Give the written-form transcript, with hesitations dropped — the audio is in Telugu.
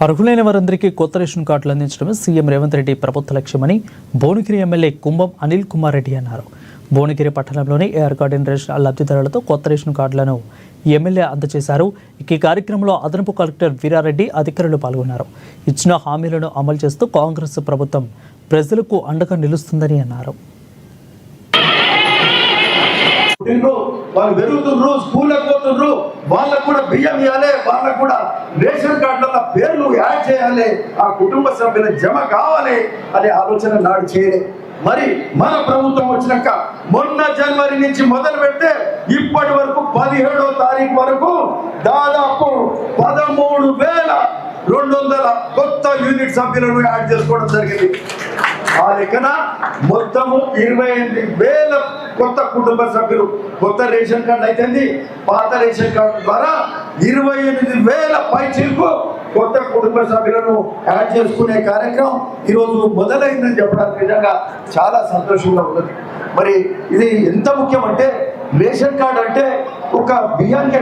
అర్హులైన వారందరికీ కొత్త రేషన్ కార్డులు అందించడమే సీఎం రేవంత్ రెడ్డి ప్రభుత్వ లక్ష్యమని భువనగిరి ఎమ్మెల్యే కుంభం అనిల్ కుమార్ రెడ్డి అన్నారు. భువనగిరి పట్టణంలోని ఏఆర్ గార్డెన్ రేషన్ లబ్ధిదారులతో కొత్త రేషన్ కార్డులను ఎమ్మెల్యే అందజేశారు. ఈ కార్యక్రమంలో అదనపు కలెక్టర్ వీరారెడ్డి అధికారులు పాల్గొన్నారు. ఇచ్చిన హామీలను అమలు చేస్తూ కాంగ్రెస్ ప్రభుత్వం ప్రజలకు అండగా నిలుస్తుందని అన్నారు. వాళ్ళు పెరుగుతుండ్రు, స్కూళ్ళకి పోతుండ్రు, వాళ్ళకు కూడా బియ్యం ఇవ్వాలి, వాళ్ళకు కూడా రేషన్ కార్డుల పేర్లు యాడ్ చేయాలి, ఆ కుటుంబ సభ్యుల జమ కావాలి అనే ఆలోచన నాడు చేయలే. మరి మన ప్రభుత్వం వచ్చినాక మొన్న జనవరి నుంచి మొదలు పెడితే ఇప్పటి వరకు 17వ తారీఖు వరకు దాదాపు 13,200 కొత్త యూనిట్ సభ్యులను యాడ్ చేసుకోవడం జరిగింది. ఆ లెక్కన మొత్తము 28,000 కొత్త కుటుంబ సభ్యులు కొత్త రేషన్ కార్డు అయితే పాత రేషన్ కార్డు ద్వారా 28,000 పైచిలకు కొత్త కుటుంబ సభ్యులను యాడ్ చేసుకునే కార్యక్రమం ఈరోజు మొదలైందని చెప్పడానికి నిజంగా చాలా సంతోషంగా ఉన్నది. మరి ఇది ఎంత ముఖ్యమంటే రేషన్ కార్డు అంటే ఒక బియ్యానికి